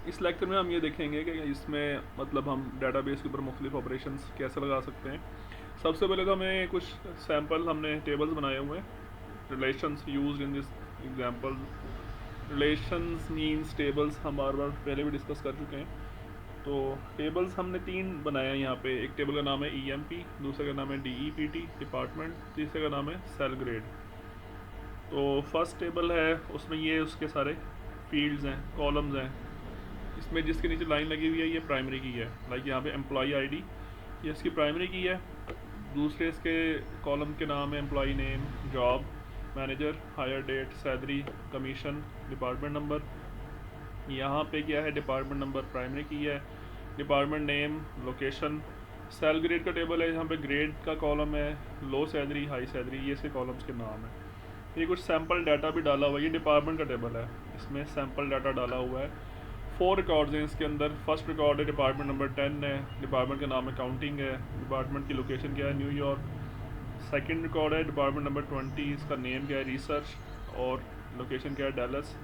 इस लेक्चर में हम ये देखेंगे कि इसमें मतलब हम डेटाबेस के ऊपर मुख्तलिफ ऑपरेशंस कैसे लगा सकते हैं। सबसे पहले तो हमें कुछ सैम्पल हमने टेबल्स बनाए हुए हैं। Relations used in this example. Relations means tables हम बार बार पहले भी डिस्कस कर चुके हैं। तो टेबल्स हमने 3 बनाए हैं यहाँ पे। एक टेबल का नाम है EMP, दूसरे का नाम है DEPT डिपार्टमेंट, तीसरे का नाम है सेल ग्रेड। तो फर्स्ट टेबल है, उसमें ये उसके सारे फील्ड्स हैं, कॉलम्स हैं। इसमें जिसके नीचे लाइन लगी हुई है ये प्राइमरी की है। लाइक यहाँ पे एम्प्लॉई ID, ये इसकी प्राइमरी की है। दूसरे इसके कॉलम के नाम है employee name, job, manager, hire date, salary, commission, department number. यहाँ पे क्या है, डिपार्टमेंट नंबर प्राइमरी की है, department name, location. Sal grade का टेबल है, यहाँ पे ग्रेड का कॉलम है, लो सैलरी, हाई सैलरी, ये इसके कॉलम्स के नाम है। ये कुछ सैम्पल डाटा भी डाला हुआ है। ये डिपार्टमेंट का टेबल है, इसमें सैम्पल डाटा डाला हुआ है। 4 रिकॉर्ड्स हैं इसके अंदर। फर्स्ट रिकॉर्ड है डिपार्टमेंट नंबर 10 है, डिपार्टमेंट का नाम अकाउंटिंग है, डिपार्टमेंट की लोकेशन क्या है, न्यूयॉर्क। सेकंड रिकॉर्ड है डिपार्टमेंट नंबर 20, इसका नेम क्या है, रिसर्च, और लोकेशन क्या है, डैलस।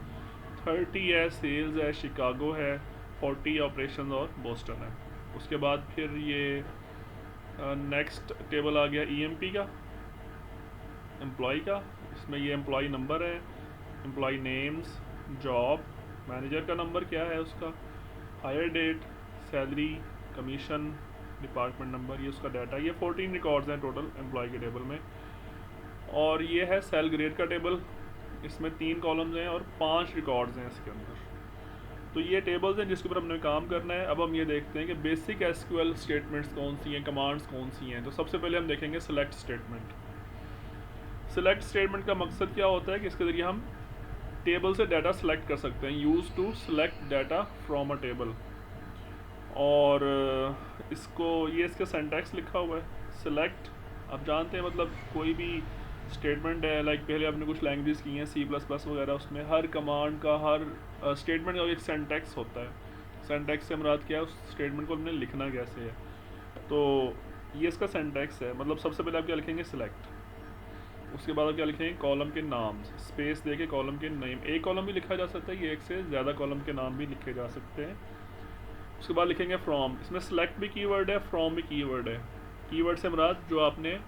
30 है सेल्स है, शिकागो है। 40 ऑपरेशन और बोस्टन है। उसके बाद फिर ये नेक्स्ट टेबल आ गया EMP का, एम्प्लॉय का। इसमें ये एम्प्लॉय नंबर है, एम्प्लॉय नेम्स, जॉब, मैनेजर का नंबर क्या है उसका, hire date, salary, commission, department number, ये उसका डाटा। ये 14 रिकॉर्ड्स हैं टोटल एम्प्लॉय के टेबल में। और ये है सेल ग्रेड का टेबल, इसमें 3 कॉलम्स हैं और 5 रिकॉर्ड्स हैं इसके अंदर। तो ये टेबल्स हैं जिसके ऊपर हमने काम करना है। अब हम ये देखते हैं कि बेसिक SQL स्टेटमेंट्स कौन सी हैं, कमांड्स कौन सी हैं। तो सबसे पहले हम देखेंगे सिलेक्ट स्टेटमेंट। सिलेक्ट स्टेटमेंट का मकसद क्या होता है कि इसके ज़रिए हम टेबल से डाटा सेलेक्ट कर सकते हैं। Use to select data from a table. और इसको ये इसका सिंटैक्स लिखा हुआ है। सिलेक्ट आप जानते हैं मतलब कोई भी स्टेटमेंट है, लाइक पहले आपने कुछ लैंग्वेज की हैं C++ वगैरह, उसमें हर कमांड का हर स्टेटमेंट का एक सिंटैक्स होता है। सिंटैक्स से मुराद क्या है, उस स्टेटमेंट को हमने लिखना कैसे है। तो ये इसका सिंटैक्स है। मतलब सबसे पहले आप क्या लिखेंगे, सिलेक्ट। उसके बाद आप क्या लिखेंगे, कॉलम के नाम, स्पेस दे के कॉलम के नेम। एक कॉलम भी लिखा जा सकता है, ये एक से ज़्यादा कॉलम के नाम भी लिखे जा सकते हैं। उसके बाद लिखेंगे फ्रॉम। इसमें सेलेक्ट भी कीवर्ड है, फ्रॉम भी कीवर्ड है। कीवर्ड से मुराद जो आपने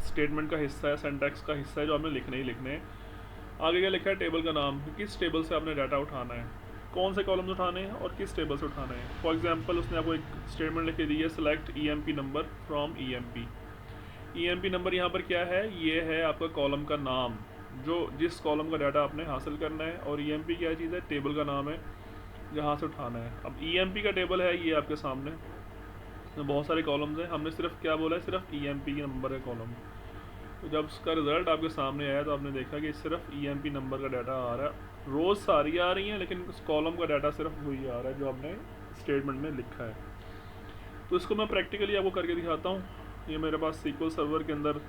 स्टेटमेंट का हिस्सा है, सिंटैक्स का हिस्सा है, जो आपने लिखने ही लिखने हैं। आगे क्या लिखा है, टेबल का नाम, किस टेबल से आपने डाटा उठाना है, कौन से कॉलम्स उठाने हैं और किस टेबल से उठाने हैं। फॉर एग्जांपल उसने आपको एक स्टेटमेंट लिख के दी है, select EMP number from EMP। EMP number यहाँ पर क्या है, ये है आपका कॉलम का नाम, जो जिस कॉलम का डाटा आपने हासिल करना है। और EMP क्या चीज़ है, टेबल का नाम है जहाँ से उठाना है। अब EMP का टेबल है ये आपके सामने, तो बहुत सारे कॉलम्स हैं। हमने सिर्फ क्या बोला है, सिर्फ EMP नंबर है कॉलम। तो जब उसका रिज़ल्ट आपके सामने आया तो आपने देखा कि सिर्फ EMP नंबर का डाटा आ रहा है। रोज़ सारी आ रही हैं लेकिन उस कॉलम का डाटा सिर्फ वही आ रहा है जो आपने स्टेटमेंट में लिखा है। तो इसको मैं प्रैक्टिकली आपको करके दिखाता हूँ। ये मेरे पास SQL सर्वर के अंदर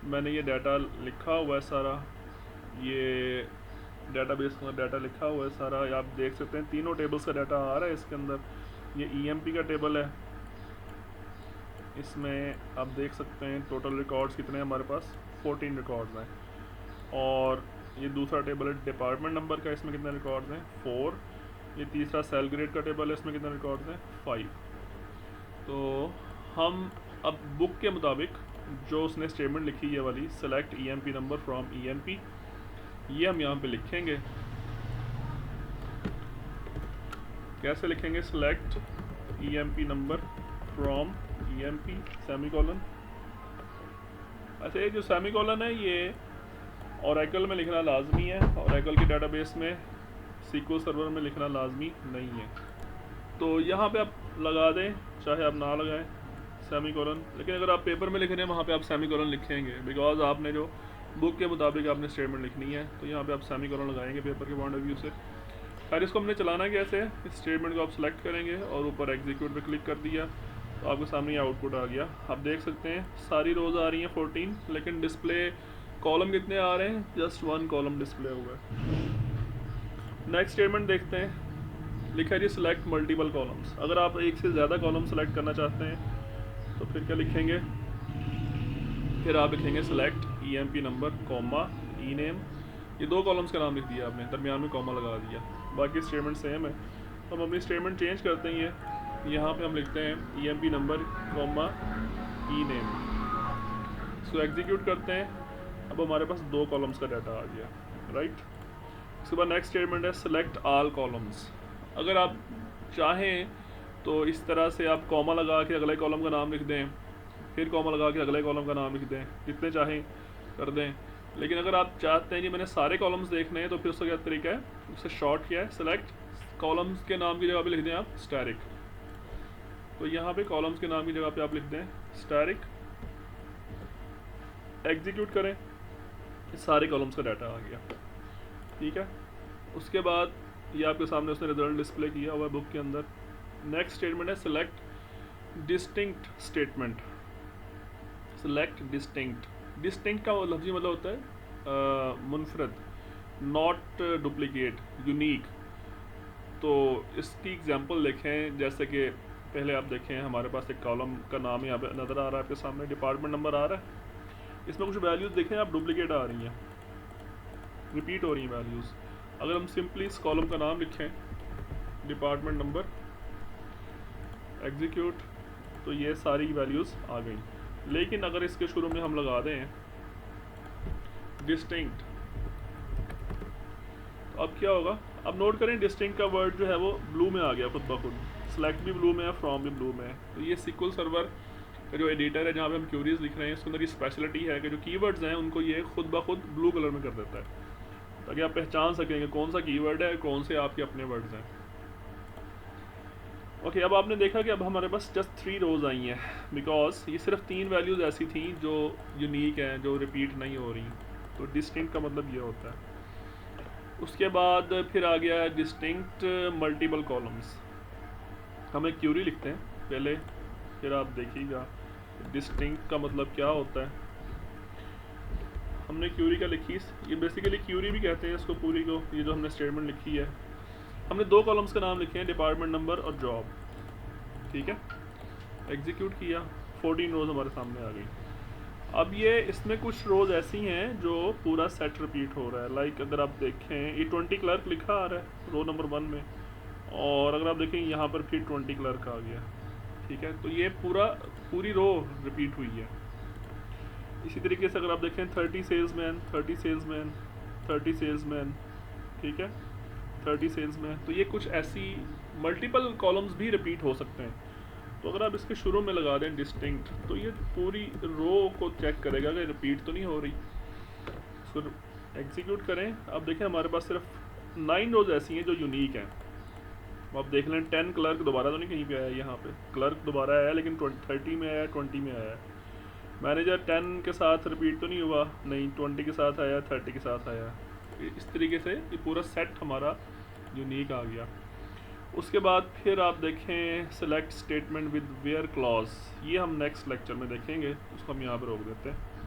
मैंने ये डाटा लिखा हुआ है सारा। ये डेटाबेस का डाटा लिखा हुआ है सारा, आप देख सकते हैं तीनों टेबल्स का डाटा आ रहा है इसके अंदर। ये EMP का टेबल है, इसमें आप देख सकते हैं टोटल रिकॉर्ड्स कितने हैं हमारे पास, 14 रिकॉर्ड्स हैं। और ये दूसरा टेबल है डिपार्टमेंट नंबर का, इसमें कितने रिकॉर्ड्स हैं, 4। ये तीसरा सेल ग्रेड का टेबल है, इसमें कितने रिकॉर्ड्स हैं, 5। तो हम अब बुक के मुताबिक जो उसने स्टेटमेंट लिखी है वाली, select EMP number from EMP, ये हम यहाँ पे लिखेंगे। कैसे लिखेंगे, select EMP number from EMP semicolon. अच्छा, ये जो सेमीकोलन है ये ओरेकल में लिखना लाजमी है, ओरेकल के डाटाबेस में, SQL सर्वर में लिखना लाजमी नहीं है। तो यहाँ पे आप लगा दें, चाहे आप ना लगाएं सेमीकोलन। लेकिन अगर आप पेपर में लिख रहे हैं वहाँ पे आप सेमीकोलन लिखेंगे, बिकॉज आपने जो बुक के मुताबिक आपने स्टेटमेंट लिखनी है, तो यहाँ पे आप सेमीकोलन लगाएंगे पेपर के पॉइंट ऑफ व्यू से। खैर, इसको हमने चलाना कैसे है, इस स्टेटमेंट को आप सेलेक्ट करेंगे और ऊपर एग्जीक्यूट पे क्लिक कर दिया तो आपके सामने ये आउटपुट आ गया। आप देख सकते हैं सारी रोज़ आ रही हैं 14, लेकिन डिस्प्ले कॉलम कितने आ रहे हैं, जस्ट 1 कॉलम डिस्प्ले हुआ है। नेक्स्ट स्टेटमेंट देखते हैं, लिखा है जी सिलेक्ट मल्टीपल कॉलम्स। अगर आप एक से ज़्यादा कॉलम सेलेक्ट करना चाहते हैं तो फिर क्या लिखेंगे, फिर आप लिखेंगे select EMP number comma E name. ये 2 कॉलम्स का नाम लिख दिया आपने, दरमियान में कॉमा लगा दिया, बाकी स्टेटमेंट सेम है। हम अपनी स्टेटमेंट चेंज करते हैं, ये यहाँ पे हम लिखते हैं EMP नंबर कॉमा ई नेम, इसको एग्जीक्यूट करते हैं। अब हमारे पास 2 कॉलम्स का डाटा आ गया, राइट। उसके बाद नेक्स्ट स्टेटमेंट है सेलेक्ट ऑल कॉलम्स। अगर आप चाहें तो इस तरह से आप कॉमा लगा के अगले कॉलम का नाम लिख दें, फिर कॉमा लगा के अगले कॉलम का नाम लिख दें, जितने चाहें कर दें। लेकिन अगर आप चाहते हैं कि मैंने सारे कॉलम्स देखने हैं तो फिर उसका क्या तरीका है, उससे शॉर्ट किया है, सेलेक्ट कॉलम्स के नाम की जगह पे लिख दें आप स्टैरिक। तो यहाँ पे कॉलम्स के नाम की जगह पे आप लिख दें स्टैरिक, एग्जीक्यूट करें, सारे कॉलम्स का डाटा आ गया, ठीक है। उसके बाद ये आपके सामने उसने रिजल्ट डिस्प्ले किया हुआ बुक के अंदर। नेक्स्ट स्टेटमेंट है select distinct statement. Select distinct, distinct का लफ्ज़ी मतलब होता है मुनफरद, नॉट डुप्लीकेट, यूनिक। तो इसकी एग्जांपल देखें, जैसे कि पहले आप देखें हमारे पास एक कॉलम का नाम यहाँ पे नज़र आ रहा है आपके सामने, डिपार्टमेंट नंबर आ रहा है, इसमें कुछ वैल्यूज़ देखें आप डुप्लीकेट आ रही हैं, रिपीट हो रही हैं वैल्यूज़। अगर हम सिंपली इस कॉलम का नाम लिखें डिपार्टमेंट नंबर, एग्जीक्यूट, तो ये सारी वैल्यूज़ आ गई। लेकिन अगर इसके शुरू में हम लगा दें डिस्टिंक्ट, तो अब क्या होगा, अब नोट करें डिस्टिंक्ट का वर्ड जो है वो ब्लू में आ गया खुद ब खुद, सेलेक्ट भी ब्लू में है, फ्रॉम भी ब्लू में है। तो ये SQL सर्वर का जो एडिटर है जहाँ पे हम क्यूरीज लिख रहे हैं, इसके अंदर ये स्पेशलिटी है कि जो कीवर्ड्स हैं उनको ये खुद ब खुद ब्लू कलर में कर देता है, ताकि आप पहचान सकेंगे कौन सा कीवर्ड है, कौन से आपके अपने वर्ड्स हैं। ओके, अब आपने देखा कि अब हमारे पास जस्ट 3 रोज़ आई हैं, बिकॉज ये सिर्फ 3 वैल्यूज़ ऐसी थी जो यूनिक हैं, जो रिपीट नहीं हो रही। तो डिस्टिंक्ट का मतलब ये होता है। उसके बाद फिर आ गया डिस्टिंक्ट मल्टीपल कॉलम्स। हम एक क्यूरी लिखते हैं पहले, फिर आप देखिएगा डिस्टिंक्ट का मतलब क्या होता है। हमने क्यूरी का लिखी, ये बेसिकली क्यूरी भी कहते हैं इसको पूरी को, ये जो हमने स्टेटमेंट लिखी है। हमने 2 कॉलम्स का नाम लिखे हैं, डिपार्टमेंट नंबर और जॉब, ठीक है। एग्जीक्यूट किया, 14 रोज़ हमारे सामने आ गई। अब ये इसमें कुछ रोज़ ऐसी हैं जो पूरा सेट रिपीट हो रहा है। लाइक अगर आप देखें E20 क्लर्क लिखा आ रहा है रो नंबर 1 में, और अगर आप देखें यहाँ पर फिर 20 क्लर्क आ गया, ठीक है। तो ये पूरी रो रिपीट हुई है। इसी तरीके से अगर आप देखें 30 सेल्समैन, 30 सेल्समैन, 30 सेल्समैन, ठीक है, 30 सेल्समैन। तो ये कुछ ऐसी मल्टीपल कॉलम्स भी रिपीट हो सकते हैं। तो अगर आप इसके शुरू में लगा दें डिस्टिंक्ट, तो ये पूरी रो को चेक करेगा कि रिपीट तो नहीं हो रही। इसको एग्जीक्यूट करें, अब देखें हमारे पास सिर्फ 9 रोज ऐसी हैं जो यूनिक हैं। आप देख लें 10 क्लर्क दोबारा तो नहीं कहीं पे आया, यहाँ पे क्लर्क दोबारा आया लेकिन 30 में आया, 20 में आया। मैनेजर 10 के साथ रिपीट तो नहीं हुआ, नहीं 20 के साथ आया, 30 के साथ आया। इस तरीके से ये पूरा सेट हमारा यूनिक आ गया। उसके बाद फिर आप देखें select statement with where clause, ये हम नेक्स्ट लेक्चर में देखेंगे, उसको हम यहाँ पर रोक देते हैं।